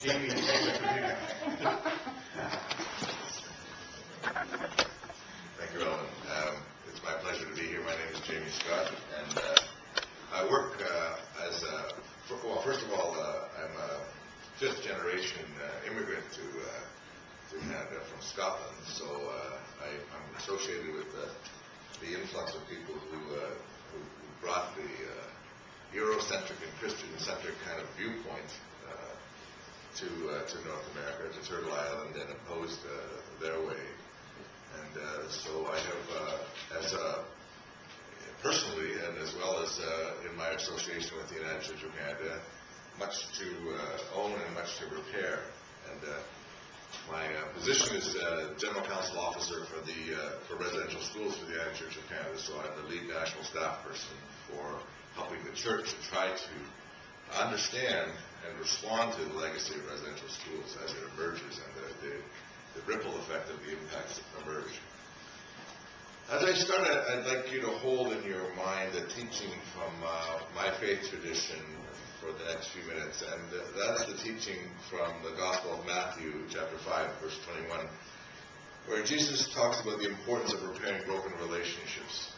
Jamie, thank you, Ellen. It's my pleasure to be here. My name is Jamie Scott, and I work as a, well, first of all, I'm a fifth-generation immigrant to Canada from Scotland, so I'm associated with the influx of people who brought the Eurocentric and Christian-centric kind of viewpoint to North America, to Turtle Island, and imposed their way. And so I have, personally, and as well as in my association with the United Church of Canada, much to own and much to repair. And my position is General Council Officer for residential schools for the United Church of Canada. So I'm the lead national staff person for helping the church to try to understand and respond to the legacy of residential schools as it emerges and the ripple effect of the impacts that emerge. As I start, I'd like you to hold in your mind the teaching from my faith tradition for the next few minutes, and that's the teaching from the Gospel of Matthew, chapter 5, verse 21, where Jesus talks about the importance of repairing broken relationships.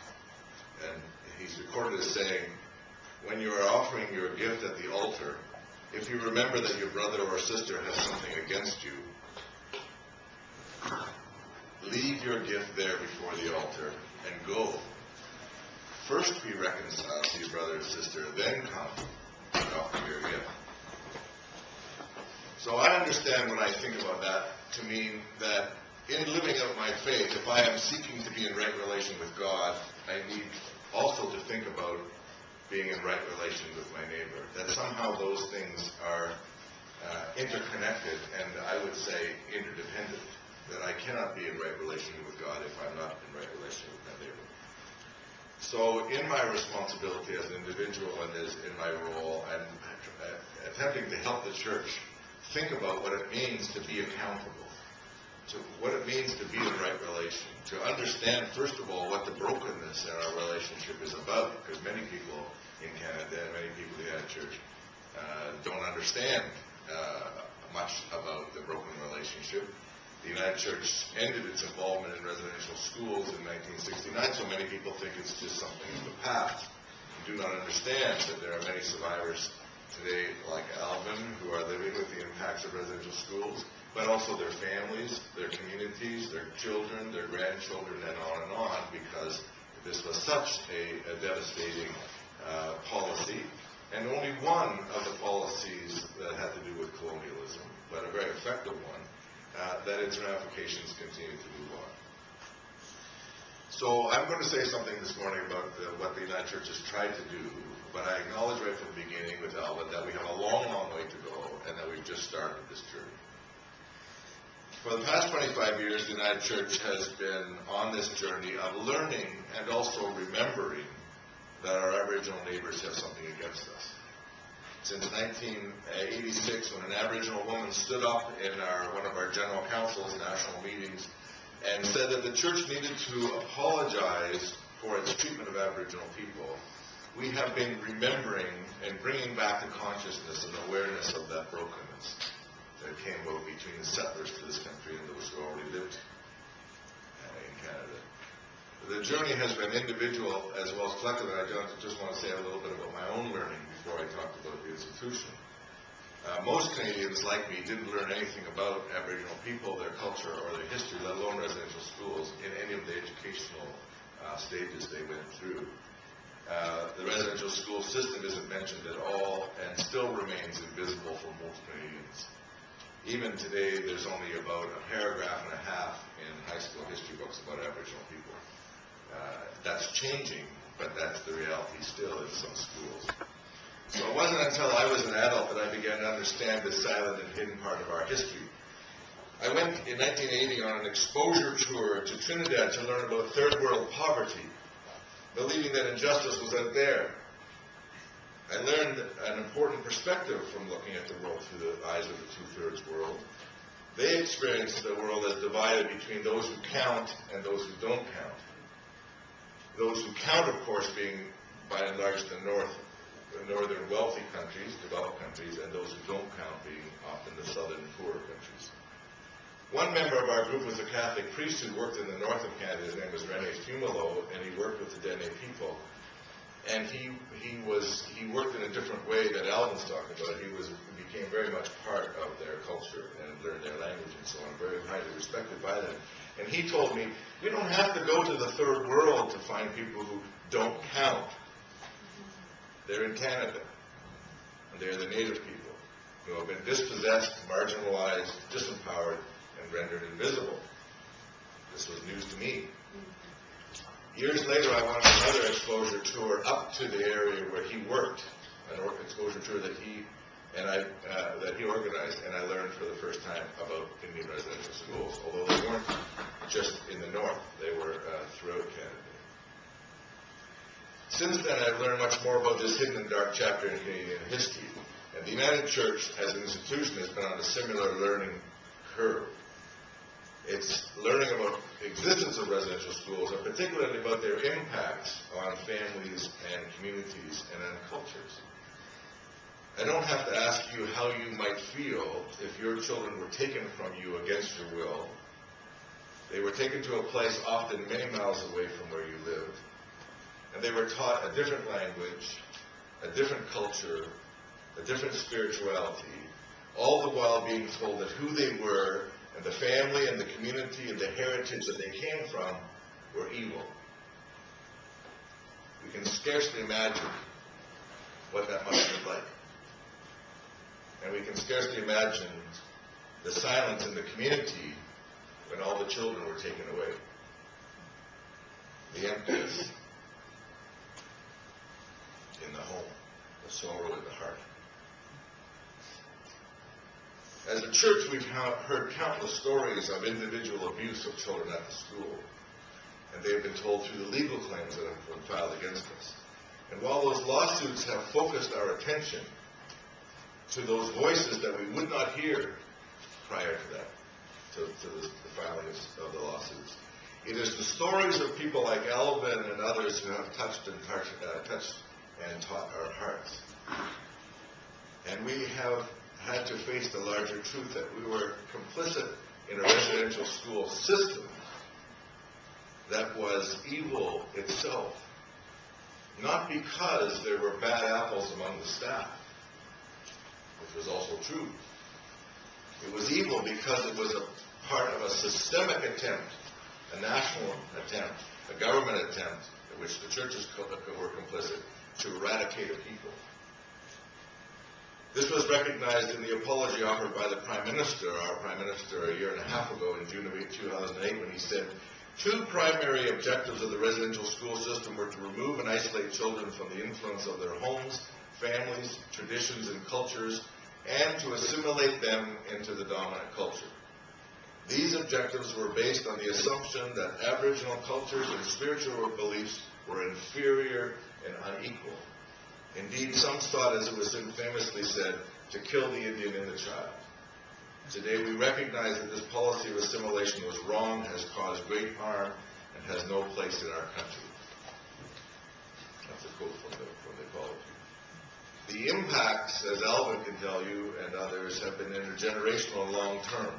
And he's recorded as saying, when you are offering your gift at the altar, if you remember that your brother or sister has something against you, leave your gift there before the altar and go. First be reconciled to your brother or sister, then come and offer your gift. So I understand when I think about that to mean that in living out my faith, if I am seeking to be in right relation with God, I need also to think about being in right relation with my neighbor, that somehow those things are interconnected and I would say interdependent, that I cannot be in right relation with God if I'm not in right relation with my neighbor. So in my responsibility as an individual and as in my role, I'm attempting to help the church think about what it means to be accountable, to what it means to be in right relation, to understand, first of all, what the brokenness in our relationship is about, because many people in Canada and many people in the United Church don't understand much about the broken relationship. The United Church ended its involvement in residential schools in 1969, so many people think it's just something of the past. You do not understand that there are many survivors today, like Alvin, who are living with the impacts of residential schools, but also their families, their communities, their children, their grandchildren, and on, because this was such a devastating policy, and only one of the policies that had to do with colonialism, but a very effective one, that its ramifications continue to move on. So I'm going to say something this morning about what the United Church has tried to do, but I acknowledge right from the beginning with Alvin that we have a long, long way to go, and that we've just started this journey. For the past 25 years, the United Church has been on this journey of learning and also remembering that our Aboriginal neighbors have something against us. Since 1986, when an Aboriginal woman stood up in one of our General Council's national meetings and said that the church needed to apologize for its treatment of Aboriginal people, we have been remembering and bringing back the consciousness and awareness of that brokenness that came about between the settlers to this country and those who already lived in Canada. The journey has been individual as well as collective, and I just want to say a little bit about my own learning before I talk about the institution. Most Canadians, like me, didn't learn anything about Aboriginal people, their culture, or their history, let alone residential schools, in any of the educational stages they went through. The residential school system isn't mentioned at all and still remains invisible for most Canadians. Even today, there's only about a paragraph and a half in high school history books about Aboriginal people. That's changing, but that's the reality still in some schools. So it wasn't until I was an adult that I began to understand this silent and hidden part of our history. I went in 1980 on an exposure tour to Trinidad to learn about third world poverty, believing that injustice was out there. I learned an important perspective from looking at the world through the eyes of the two-thirds world. They experienced the world as divided between those who count and those who don't count. Those who count, of course, being by and large the North northern wealthy countries, developed countries, and those who don't count being often the southern poorer countries. One member of our group was a Catholic priest who worked in the north of Canada. His name was Rene Fumalo, and he worked with the Dene people. And he worked in a different way that Alvin's talking about. He became very much part of their culture and learned their language and so on, very highly respected by them. And he told me, we don't have to go to the third world to find people who don't count. They're in Canada, and they're the native people who have been dispossessed, marginalized, disempowered, and rendered invisible. This was news to me. Years later, I went on another exposure tour up to the area where he worked, an exposure tour that he organized, and I learned for the first time about Indian residential schools, although they weren't just in the north, they were throughout Canada. Since then, I've learned much more about this hidden and dark chapter in Canadian history, and the United Church as an institution has been on a similar learning curve. It's learning about the existence of residential schools, and particularly about their impacts on families and communities and on cultures. I don't have to ask you how you might feel if your children were taken from you against your will. They were taken to a place often many miles away from where you lived, and they were taught a different language, a different culture, a different spirituality, all the while being told that who they were and the family and the community and the heritage that they came from were evil. We can scarcely imagine what that must have been like. And we can scarcely imagine the silence in the community when all the children were taken away. The emptiness in the home, the sorrow in the heart. As a church, we've heard countless stories of individual abuse of children at the school, and they have been told through the legal claims that have been filed against us. And while those lawsuits have focused our attention to those voices that we would not hear prior to that, to the filing of the lawsuits, it is the stories of people like Alvin and others who have touched and taught our hearts. And we have had to face the larger truth that we were complicit in a residential school system that was evil itself. Not because there were bad apples among the staff, which was also true. It was evil because it was a part of a systemic attempt, a national attempt, a government attempt, in which the churches were complicit, to eradicate a people. This was recognized in the apology offered by the Prime Minister, our Prime Minister, a year and a half ago in June of 2008, when he said, two primary objectives of the residential school system were to remove and isolate children from the influence of their homes, families, traditions, and cultures, and to assimilate them into the dominant culture. These objectives were based on the assumption that Aboriginal cultures and spiritual beliefs were inferior and unequal. Indeed, some sought, as it was famously said, to kill the Indian in the child. Today, we recognize that this policy of assimilation was wrong, has caused great harm, and has no place in our country. That's a quote from the apology. The impacts, as Alvin can tell you, and others, have been intergenerational and long-term.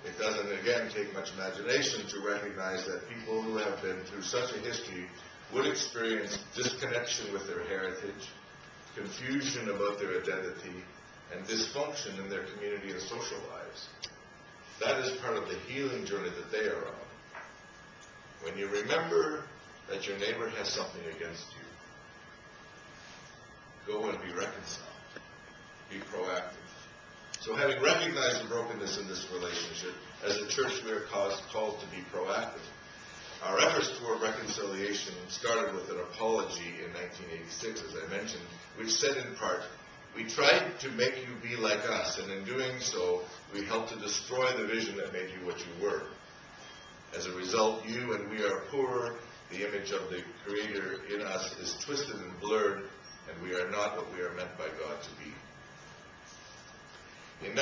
It doesn't, again, take much imagination to recognize that people who have been through such a history would experience disconnection with their heritage, confusion about their identity, and dysfunction in their community and social lives. That is part of the healing journey that they are on. When you remember that your neighbor has something against you, go and be reconciled. Be proactive. So having recognized the brokenness in this relationship, as a church we are called to be proactive. Our efforts toward reconciliation started with an apology in 1986, as I mentioned, which said in part, we tried to make you be like us, and in doing so, we helped to destroy the vision that made you what you were. As a result, you and we are poor, the image of the Creator in us is twisted and blurred, and we are not what we are meant by God to be. In